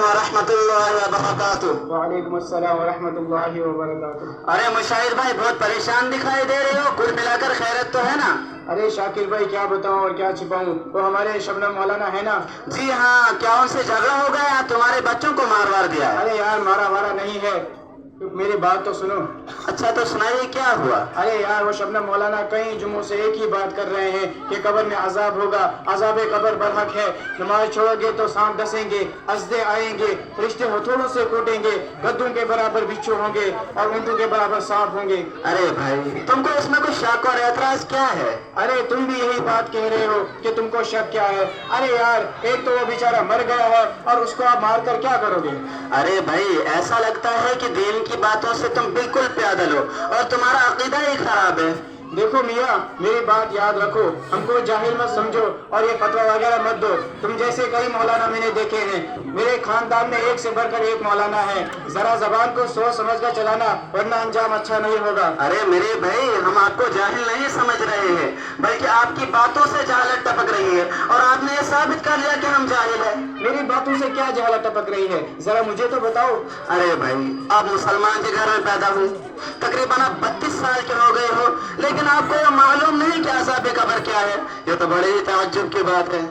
ورحمۃ اللہ وبرکاتہ۔ وعلیکم السلام ورحمۃ اللہ وبرکاتہ۔ ارے مشاہد بھائی بہت پریشان دکھائی دے رہے ہو، کل ملا کر خیرت تو ہے نا؟ ارے شاکر بھائی کیا بتاؤں اور کیا چھپاؤں، وہ ہمارے شبنم مولانا ہے نا۔ جی ہاں، کیا ان سے جھگڑا ہو گیا؟ تمہارے بچوں کو مار وار دیا؟ ارے یار مارا وارا نہیں ہے، میری بات تو سنو۔ اچھا تو سنائیے کیا ہوا؟ ارے یار وہ شبنم مولانا کئی جمعوں سے ایک ہی بات کر رہے ہیں کہ قبر میں عذاب ہوگا، عذاب قبر برحق ہے، نماز چھوڑو گے تو سانپ ڈسیں گے، ازدے آئیں گے، فرشتے ہتھوڑوں سے کوٹیں گے، گدھوں کے برابر بچھو ہوں گے اور اونٹوں کے برابر سانپ ہوں گے۔ ارے بھائی تم کو اس میں کوئی شک اور اعتراض کیا ہے؟ ارے تم بھی یہی بات کہہ رہے ہو کہ تم کو شک کیا ہے؟ ارے یار ایک تو وہ بیچارہ مر گیا ہے اور اس کو آپ مار کر کیا کرو گے؟ ارے بھائی ایسا لگتا ہے کہ دین کی باتوں سے تم بالکل پیادل ہو اور تمہارا عقیدہ ہی خراب ہے۔ دیکھو میاں میری بات یاد رکھو، ہم کو جاہل مت سمجھو اور یہ فتویٰ وغیرہ مت دو۔ تم جیسے کئی مولانا میں نے دیکھے ہیں، میرے خاندان میں ایک سے بڑھ کر ایک مولانا ہے، ذرا زبان کو سوچ سمجھ کر چلانا ورنہ انجام اچھا نہیں ہوگا۔ ارے میرے بھائی ہم آپ کو جاہل نہیں سمجھ رہے ہیں، بلکہ آپ کی باتوں سے جہالت ٹپک رہی ہے اور آپ نے یہ ثابت کر لیا کہ ہم جاہل ہیں۔ میری باتوں سے کیا جہالت ٹپک رہی ہے، ذرا مجھے تو بتاؤ۔ ارے بھائی آپ مسلمان کے گھر میں پیدا ہوئے، تقریباً آپ 32 سال کے ہو گئے ہو، لیکن آپ کو یہ معلوم نہیں کہ عذاب قبر کیا ہے؟ یہ تو بڑی ہی تعجب کی بات ہے۔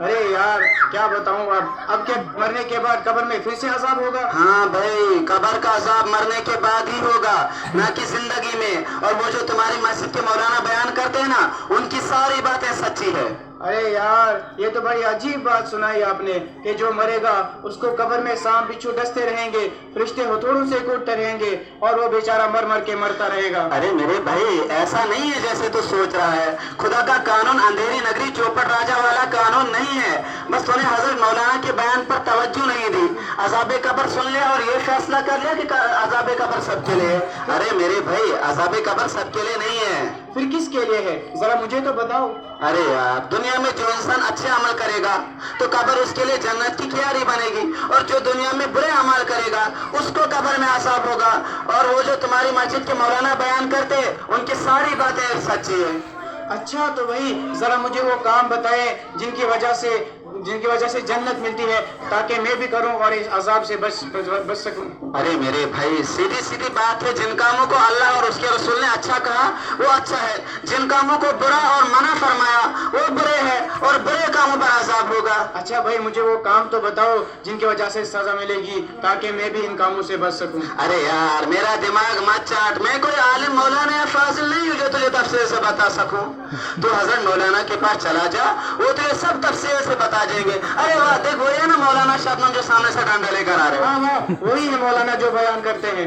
ارے یار کیا بتاؤں، اب کیا مرنے کے بعد قبر میں پھر سے عذاب ہوگا؟ ہاں بھائی قبر کا عذاب مرنے کے بعد ہی ہوگا، نہ کہ زندگی میں۔ اور وہ جو تمہاری مسجد کے مولانا بیان کرتے ہیں نا، ان کی ساری باتیں سچی ہے۔ ارے یار یہ تو بڑی عجیب بات سنائی آپ نے کہ جو مرے گا اس کو قبر میں سانپ بچھو ڈستے رہیں گے، فرشتے ہتھوڑوں سے کوٹتے رہیں گے اور وہ بیچارہ مر مر کے مرتا رہے گا۔ ارے میرے بھائی ایسا نہیں ہے جیسے تو سوچ رہا ہے، خدا کا قانون اندھیری نگری چوپٹ راجا والا قانون نہیں ہے۔ بس تو نے حضرت مولانا کے بیان پر توجہ نہیں دی، عذاب قبر سن لیا اور یہ فیصلہ کر لیا کہ عذاب قبر سب کے لیے۔ ارے میرے بھائی عذاب قبر سب کے لیے نہیں ہے۔ پھر کس کے لیے ہے، ذرا مجھے تو بتاؤ۔ ارے یار دنیا میں جو انسان اچھے عمل کرے گا تو قبر اس کے لیے جنت کی کیاری بنے گی، اور جو دنیا میں برے عمل کرے گا اس کو قبر میں عذاب ہوگا۔ اور وہ جو تمہاری مسجد کے مولانا بیان کرتے ان کی ساری باتیں سچی ہیں۔ اچھا تو بھائی ذرا مجھے وہ کام بتائے جن کی وجہ سے جنت ملتی ہے، تاکہ میں بھی کروں اور اس عذاب سے بچ سکوں۔ ارے میرے بھائی سیدھی سیدھی بات ہے، جن کاموں کو اللہ اور اس کے رسول نے اچھا کہا وہ اچھا ہے، جن کاموں کو برا اور منع فرمایا وہ برے ہیں، اور برے کاموں پر عذاب ہوگا۔ اچھا بھائی مجھے وہ کام تو بتاؤ جن کی وجہ سے سزا ملے گی، تاکہ میں بھی ان کاموں سے بچ سکوں۔ ارے یار میرا دماغ مت چاٹ، میں کوئی عالم مولانا یا فاضل نہیں ہوں جو تجھے تفصیل سے بتا سکوں۔ تو حضرت مولانا کے پاس چلا جا، وہ تجھے سب تفصیل سے بتا دیں گے۔ ارے واہ دیکھ وہی ہے نا مولانا شبنم جو سامنے سے ڈنڈا لے کر آ رہے ہیں؟ ہاں ہاں وہی ہے مولانا جو بیان کرتے ہیں۔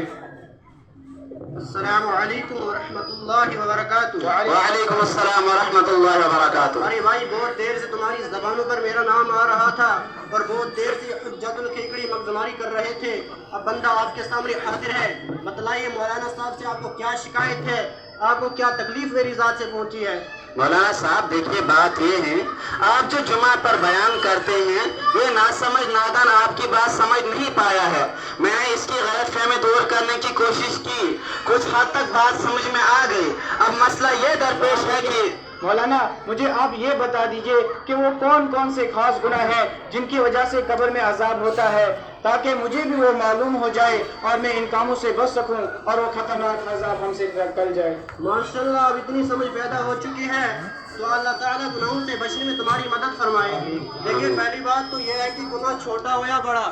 السلام علیکم ورحمۃ اللہ وبرکاتہ۔ وعلیکم السلام ورحمۃ اللہ وبرکاتہ۔ ارے بھائی بہت دیر سے تمہاری زبانوں پر میرا نام آ رہا تھا اور بہت دیر سے حجت الکھیکڑی مقدماری کر رہے تھے، اب بندہ آپ کے سامنے حاضر ہے، بتلائیے مولانا صاحب سے آپ کو کیا شکایت ہے، آپ کو کیا تکلیف میری ذات سے پہنچی ہے؟ مولانا صاحب دیکھیے بات یہ ہے، آپ جو جمعہ پر بیان کرتے ہیں یہ ناسمجھ نادان آپ کی بات سمجھ نہیں پایا ہے۔ میں نے اس کی غلط فہمی دور کرنے کی کوشش کی، کچھ حد تک بات سمجھ میں آ گئی۔ اب مسئلہ یہ درپیش ہے کہ مولانا مجھے آپ یہ بتا دیجئے کہ وہ کون کون سے خاص گناہ ہیں جن کی وجہ سے قبر میں عذاب ہوتا ہے، تاکہ مجھے بھی وہ معلوم ہو جائے اور میں ان کاموں سے بچ سکوں اور وہ خطرناک عذاب ہم سے ٹل جائے۔ ماشاءاللہ اب اتنی سمجھ پیدا ہو چکی ہے تو اللہ تعالیٰ گناہوں سے بچنے میں تمہاری مدد فرمائے۔ دیکھیے پہلی بات تو یہ ہے کہ گناہ چھوٹا ہو یا بڑا،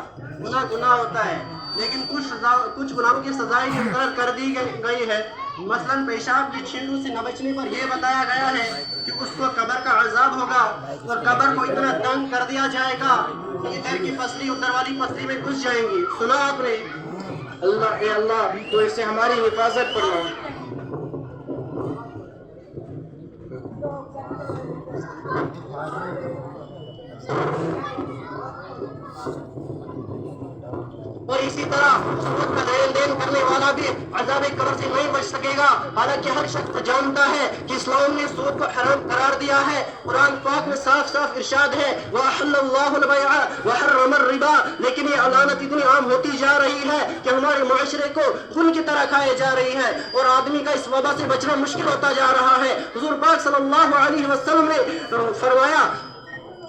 گناہ ہوتا ہے، لیکن کچھ گناہوں کی سزائیں مقرر کر دی گئی ہے۔ مثلاً پیشاب کی چھینٹوں سے نہ بچنے پر یہ بتایا گیا ہے کہ اس کو قبر کا عذاب ہوگا اور قبر کو اتنا تنگ کر دیا جائے گا کہ ادھر کی پسلی ادھر والی پسلی میں گھس جائیں گی۔ سنا آپ نے؟ اللہ اے اللہ تو اس سے ہماری حفاظت فرما۔ اور اسی طرح سود کا لین دین کرنے والا بھی عذاب قبر سے نہیں بچ سکے گا، حالانکہ ہر شخص جانتا ہے کہ اسلام نے سود کو حرام قرار دیا ہے۔ قرآن پاک میں صاف صاف ارشاد ہے وَأَحَلَّ اللَّهُ الْبَيْعَ وَحَرَّمَ الرِّبَا، لیکن یہ علانت اتنی عام ہوتی جا رہی ہے کہ ہمارے معاشرے کو خون کی طرح کھائے جا رہی ہے اور آدمی کا اس وبا سے بچنا مشکل ہوتا جا رہا ہے۔ حضور پاک صلی اللہ علیہ وسلم نے فرمایا